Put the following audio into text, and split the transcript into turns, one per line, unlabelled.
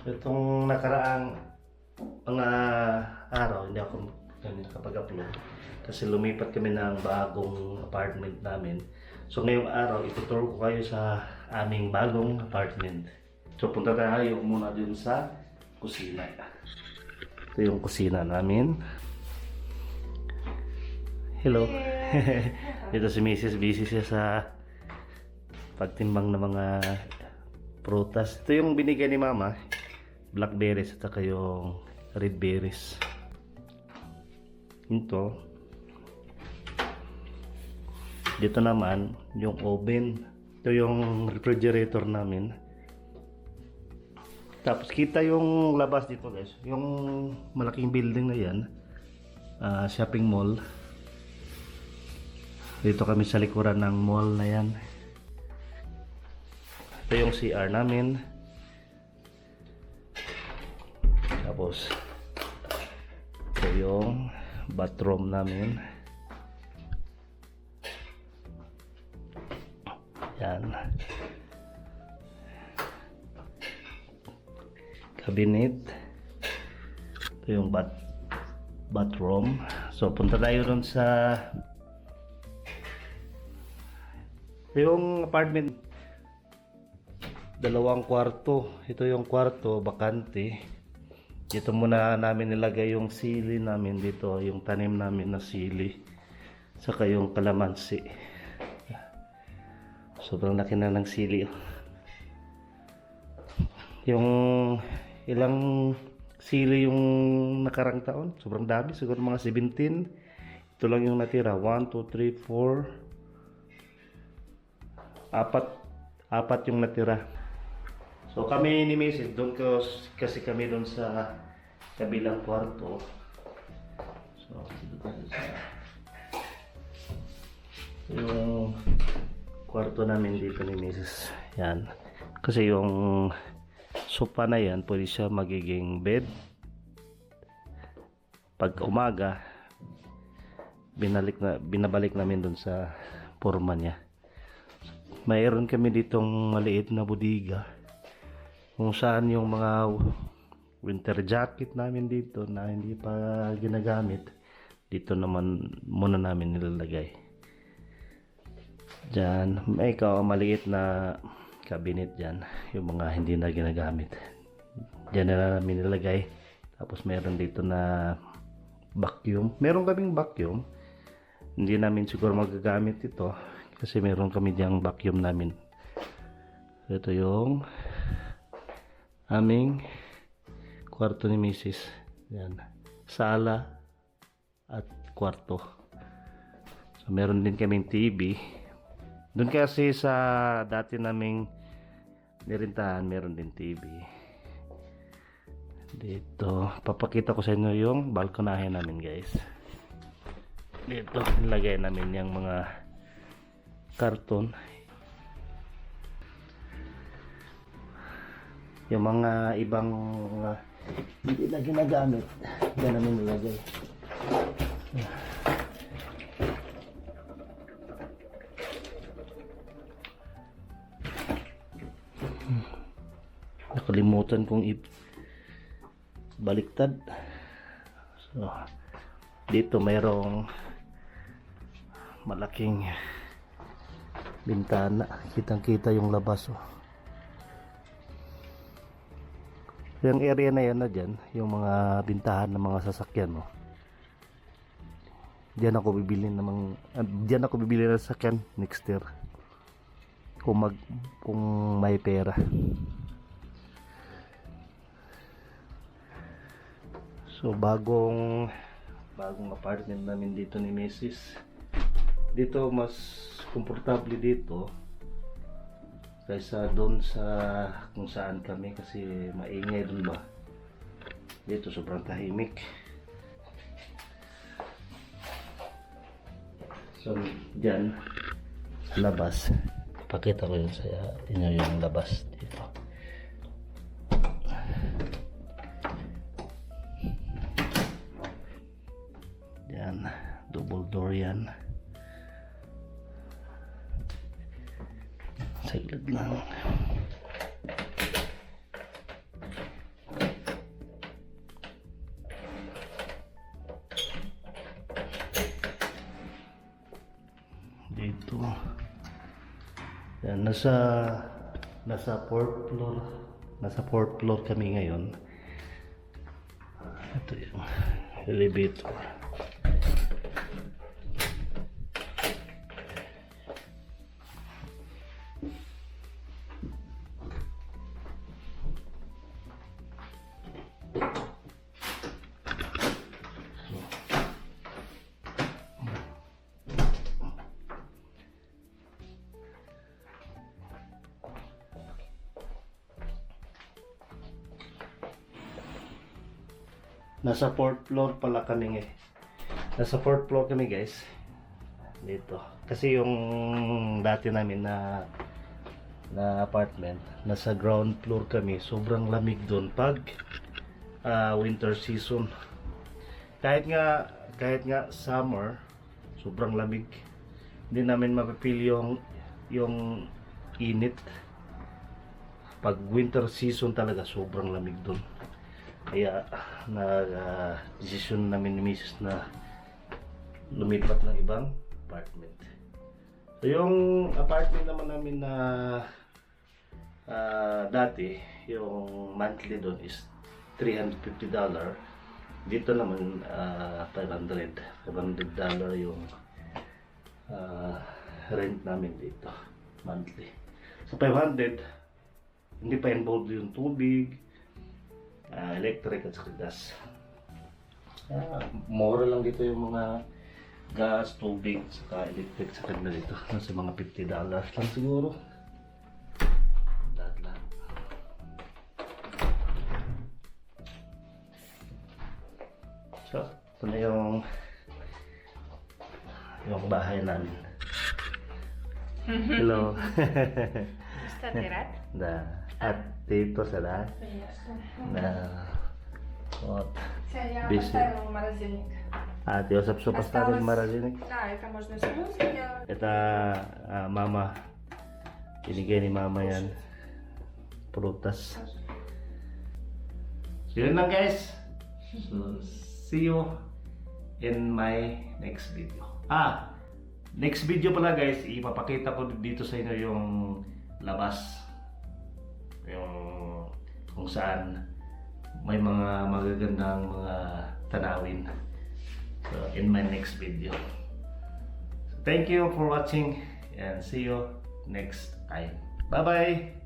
Itong nakaraang mga araw, hindi ako nakapag-upload kasi lumipat kami ng bagong apartment namin. So ngayong araw, itutur ko kayo sa aming bagong apartment. So punta tayo muna dun sa kusina. Ito yung kusina namin. Hello. Dito si Mrs. Busy siya sa pagtimbang ng mga prutas. Ito yung binigay ni Mama. Blackberries at saka yung red berries. Ito. Dito naman yung oven. Ito yung refrigerator namin. Tapos kita yung labas dito guys. Yung malaking building na yan. Shopping mall. Dito kami sa likuran ng mall na yan. Ito yung CR namin. Tapos ito yung bathroom namin. Yan. Cabinet. Ito yung bathroom. So punta tayo dun sa yung apartment. Dalawang kwarto. Ito yung kwarto, bakante. Dito muna namin nilagay yung sili namin dito, yung tanim namin na sili. Saka yung kalamansi. Sobrang laki na ng sili. Yung ilang sili yung nakarang taon, sobrang dami, siguro mga 17. Ito lang yung natira, 1, 2, 3, 4. Apat yung natira. So kami ni Mrs. doon kasi kami doon sa kabilang kwarto. So dito tayo sa yung kwarto namin dito ni Mrs. Yan. Kasi yung sofa na yan, pwede siya magiging bed. Pag umaga, binabalik namin doon sa forma niya. Mayroon kami ditong maliit na bodega kung saan yung mga winter jacket namin dito na hindi pa ginagamit, dito naman muna namin nilalagay. Diyan, may maliit na cabinet dyan, yung mga hindi na ginagamit. Diyan na namin nilalagay. Tapos meron dito na vacuum. Meron kaming vacuum. Hindi namin siguro magagamit ito kasi meron kami diyang vacuum namin. Ito yung aming kwarto ni Mrs. Yan. Sala at kwarto. So meron din kaming TV. Doon kasi sa dati naming nirintahan, meron din TV. Dito, papakita ko sa inyo yung balkonahe namin guys. Dito, nilagay namin yung mga karton. Yung mga ibang hindi na ginagamit, yan namin nilagay. Nakalimutan kong baliktad. So dito mayroong malaking bintana, kitang-kita yung labas. Yung area na yan na dyan, yung mga bintahan ng mga sasakyan, diyan ako bibili ng sasakyan next year kung may pera. So bagong apartment namin dito ni Mrs. Dito mas komportable dito kaysa doon sa kung saan kami kasi maingay doon ba. Dito sobrang tahimik. So dyan sa labas, ipakita ko yun sa inyo yung labas dito. Yan, double door yan. Saglit lang. dito. Yan, nasa fourth floor. Nasa fourth floor kami ngayon. Ito yung elevator. Nasa fourth floor pala kami Nasa fourth floor kami guys. Dito. Kasi yung dati namin na apartment, nasa ground floor kami. Sobrang lamig doon pag winter season. Kahit nga summer, sobrang lamig. Hindi namin mapipil yung init. Pag winter season talaga, sobrang lamig doon. Kaya decision namin ni Mrs. na lumipat ng ibang apartment. So yung apartment naman namin na dati, yung monthly doon is $350. Dito naman $500 yung rent namin dito monthly. So 500, hindi pa involved yung tubig, electric at saka gas. Mura lang dito yung mga gas, tubig, saka electric sa kanila dito. Nasa mga $50 lang siguro. Lahat. So, ito na yung bahay namin. Hello.
Está tirat?
Da. At dito sa lahat. На вот.
Я
Бесит.
поставила в морозильник.
А ты его поставил в морозильник?
Да, это можно смузи делать.
Это mama. Binigay ni mama yan. Prutas. So yun lang guys. So, see you in my next video. Next video pala guys, ipapakita ko dito sa inyo yung labas. Yung kung saan may mga magagandang mga tanawin. So in my next video. So, thank you for watching and see you next time. Bye bye.